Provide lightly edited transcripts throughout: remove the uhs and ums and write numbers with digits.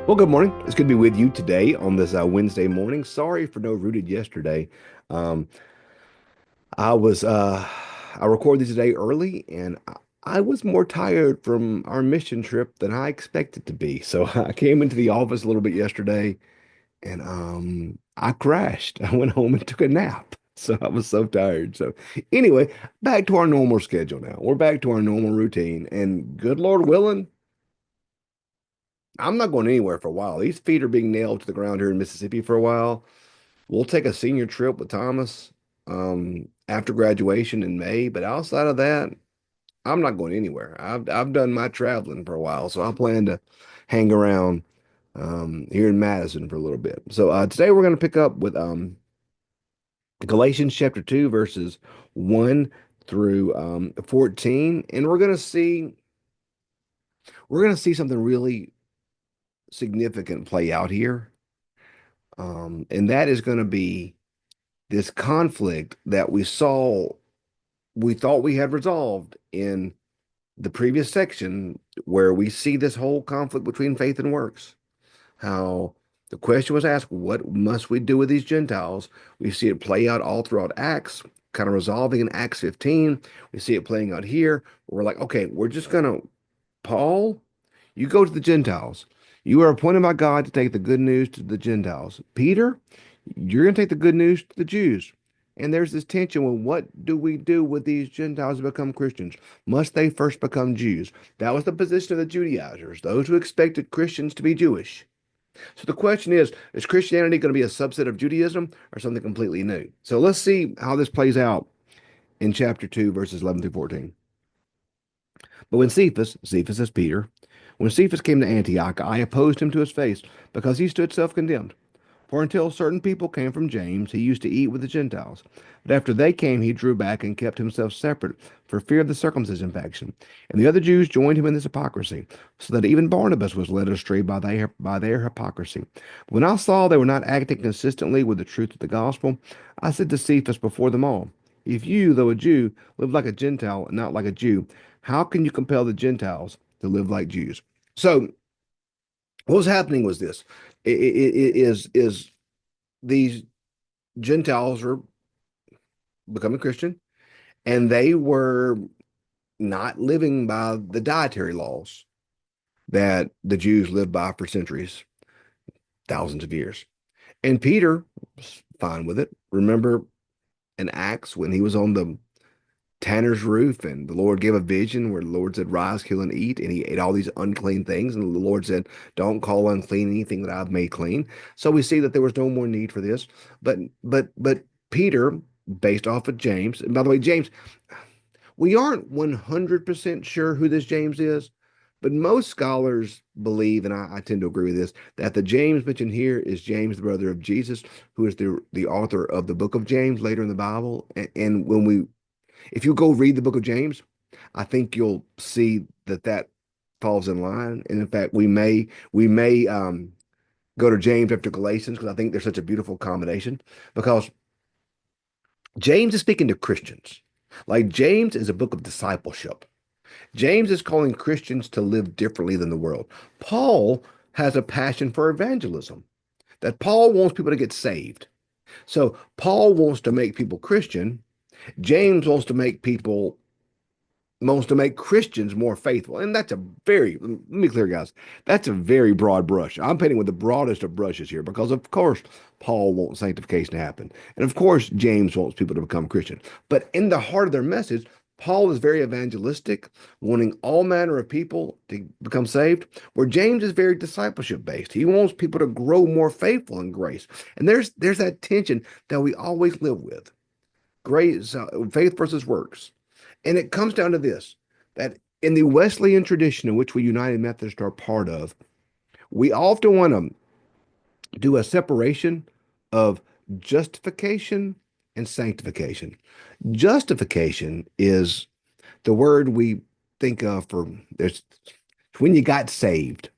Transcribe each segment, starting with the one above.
Well, good morning. It's good to be with you today on this Wednesday morning. Sorry for no rooted yesterday. Um, I was I recorded these today early, and I was more tired from our mission trip than I expected to be. So I came into the office a little bit yesterday, and I crashed. I went home and took a nap. So I was so tired. So anyway, back to our normal schedule now. We're back to our normal routine, and good Lord willing, I'm not going anywhere for a while. These feet are being nailed to the ground here in Mississippi for a while. We'll take a senior trip with Thomas after graduation in May, but outside of that, I'm not going anywhere. I've done my traveling for a while, so I plan to hang around here in Madison for a little bit. So today we're going to pick up with Galatians chapter 2, verses 1 through 14, and we're going to see something really significant play out here. And that is going to be this conflict that we thought we had resolved in the previous section, where we see this whole conflict between faith and works. How the question was asked, what must we do with these Gentiles? We see it play out all throughout Acts, kind of resolving in Acts 15. We see it playing out here. We're like, okay, we're just going to, Paul, you go to the Gentiles. You are appointed by God to take the good news to the Gentiles. Peter, you're going to take the good news to the Jews. And there's this tension. Well, what do we do with these Gentiles who become Christians? Must they first become Jews? That was the position of the Judaizers, those who expected Christians to be Jewish. So the question is Christianity going to be a subset of Judaism or something completely new? So let's see how this plays out in chapter 2, verses 11 through 14. But when Cephas is Peter, when Cephas came to Antioch, I opposed him to his face, because he stood self-condemned. For until certain people came from James, he used to eat with the Gentiles. But after they came, he drew back and kept himself separate, for fear of the circumcision faction. And the other Jews joined him in this hypocrisy, so that even Barnabas was led astray by their hypocrisy. But when I saw they were not acting consistently with the truth of the gospel, I said to Cephas before them all, if you, though a Jew, live like a Gentile and not like a Jew, how can you compel the Gentiles to live like Jews? So what was happening was this: is these Gentiles were becoming Christian, and they were not living by the dietary laws that the Jews lived by for centuries, thousands of years. And Peter was fine with it. Remember in Acts when he was on the tanner's roof, and the Lord gave a vision where the Lord said, rise, kill, and eat. And he ate all these unclean things. And the Lord said, don't call unclean anything that I've made clean. So we see that there was no more need for this. But Peter, based off of James, and by the way, James, we aren't 100% sure who this James is, but most scholars believe, and I tend to agree with this, that the James mentioned here is James, the brother of Jesus, who is the author of the book of James later in the Bible. And when we if you go read the book of James, I think you'll see that that falls in line. And in fact, we may go to James after Galatians, because I think there's such a beautiful combination. Because James is speaking to Christians. Like, James is a book of discipleship. James is calling Christians to live differently than the world. Paul has a passion for evangelism, that Paul wants people to get saved. So Paul wants to make people Christian. James wants to make Christians more faithful. And that's a very, let me be clear, guys, that's a very broad brush. I'm painting with the broadest of brushes here, because, of course, Paul wants sanctification to happen. And of course, James wants people to become Christian. But in the heart of their message, Paul is very evangelistic, wanting all manner of people to become saved, where James is very discipleship based. He wants people to grow more faithful in grace. And there's that tension that we always live with. Grace, faith versus works. And it comes down to this, that in the Wesleyan tradition, in which we United Methodists are part of, we often want to do a separation of justification and sanctification. Justification is the word we think of for there's when you got saved.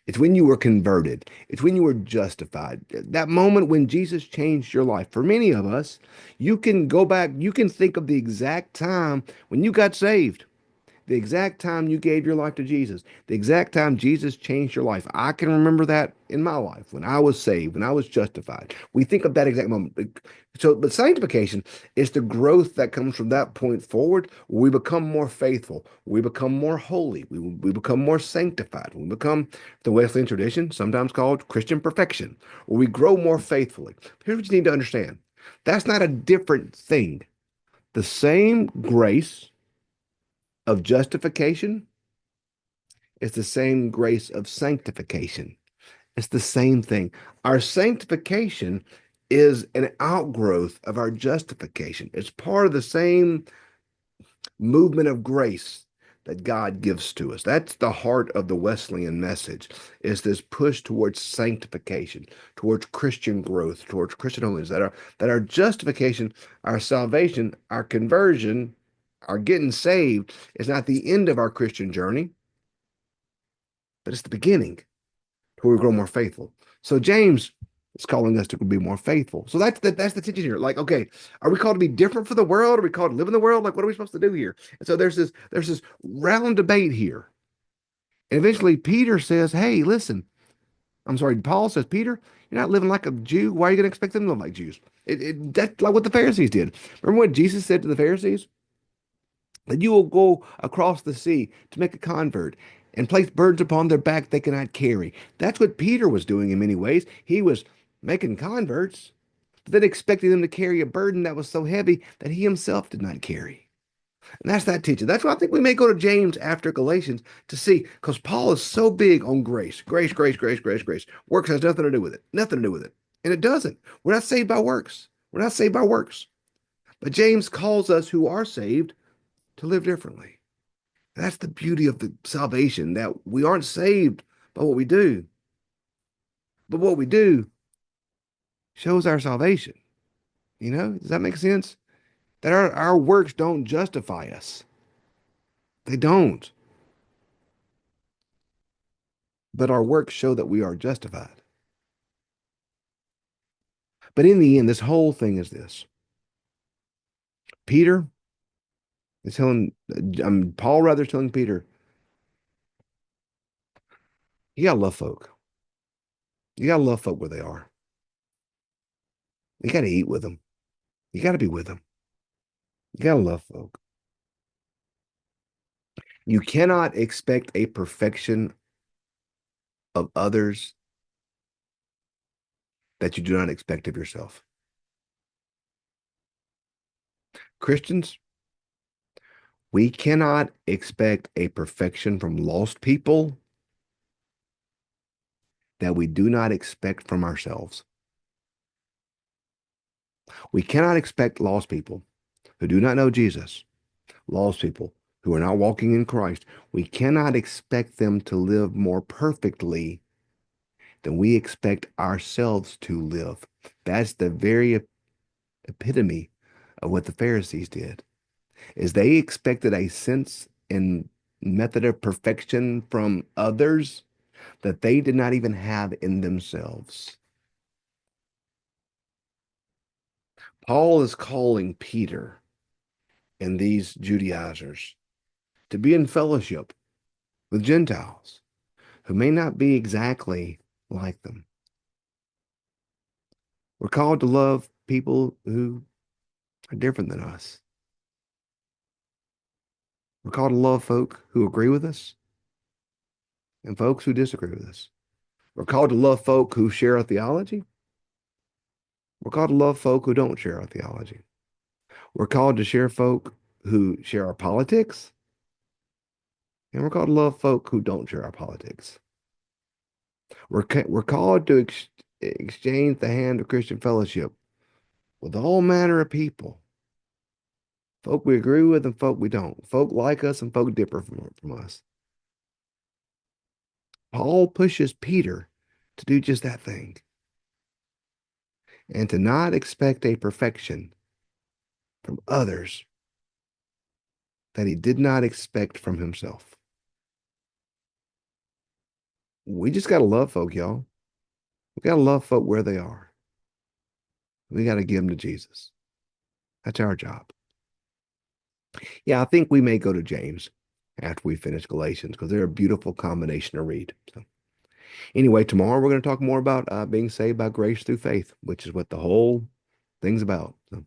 It's when you were converted. It's when you were justified. That moment when Jesus changed your life. For many of us, you can go back, you can think of the exact time when you got saved. The exact time you gave your life to Jesus, the exact time Jesus changed your life. I can remember that in my life when I was saved, when I was justified. We think of that exact moment. So, but sanctification is the growth that comes from that point forward. We become more faithful. We become more holy. We become more sanctified. We become the Wesleyan tradition, sometimes called Christian perfection, or we grow more faithfully. Here's what you need to understand. That's not a different thing. The same grace of justification is the same grace of sanctification. It's the same thing. Our sanctification is an outgrowth of our justification. It's part of the same movement of grace that God gives to us. That's the heart of the Wesleyan message, is this push towards sanctification, towards Christian growth, towards Christian holiness, that our justification, our salvation, our conversion, our getting saved is not the end of our Christian journey, but it's the beginning to where we grow more faithful. So James is calling us to be more faithful. So that's the tension here. Like, okay, are we called to be different for the world? Are we called to live in the world? Like, what are we supposed to do here? And so there's this round debate here. And eventually Peter says, hey, listen, I'm sorry, Paul says, Peter, you're not living like a Jew. Why are you going to expect them to live like Jews? That's like what the Pharisees did. Remember what Jesus said to the Pharisees? That you will go across the sea to make a convert and place burdens upon their back they cannot carry. That's what Peter was doing in many ways. He was making converts, but then expecting them to carry a burden that was so heavy that he himself did not carry. And that's that teaching. That's why I think we may go to James after Galatians to see, because Paul is so big on grace. Grace, grace, grace, grace, grace. Works has nothing to do with it. Nothing to do with it. And it doesn't. We're not saved by works. We're not saved by works. But James calls us who are saved to live differently. That's the beauty of the salvation, that we aren't saved by what we do, but what we do shows our salvation. Does that make sense? That our works don't justify us. They don't. But our works show that we are justified. But in the end, this whole thing is this. Peter is telling, Paul rather is telling Peter, you gotta love folk. You gotta love folk where they are. You gotta eat with them. You gotta be with them. You gotta love folk. You cannot expect a perfection of others that you do not expect of yourself. Christians, we cannot expect a perfection from lost people that we do not expect from ourselves. We cannot expect lost people who do not know Jesus, lost people who are not walking in Christ. We cannot expect them to live more perfectly than we expect ourselves to live. That's the very epitome of what the Pharisees did, is they expected a sense and method of perfection from others that they did not even have in themselves. Paul is calling Peter and these Judaizers to be in fellowship with Gentiles who may not be exactly like them. We're called to love people who are different than us. We're called to love folk who agree with us and folks who disagree with us. We're called to love folk who share our theology. We're called to love folk who don't share our theology. We're called to share folk who share our politics. And we're called to love folk who don't share our politics. We're called to exchange the hand of Christian fellowship with all manner of people. Folk we agree with and folk we don't. Folk like us and folk differ from us. Paul pushes Peter to do just that thing and to not expect a perfection from others that he did not expect from himself. We just got to love folk, y'all. We got to love folk where they are. We got to give them to Jesus. That's our job. Yeah, I think we may go to James after we finish Galatians because they're a beautiful combination to read. So anyway, tomorrow we're going to talk more about being saved by grace through faith, which is what the whole thing's about. So,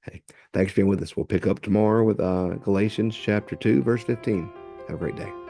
hey, thanks for being with us. We'll pick up tomorrow with Galatians chapter 2, verse 15. Have a great day.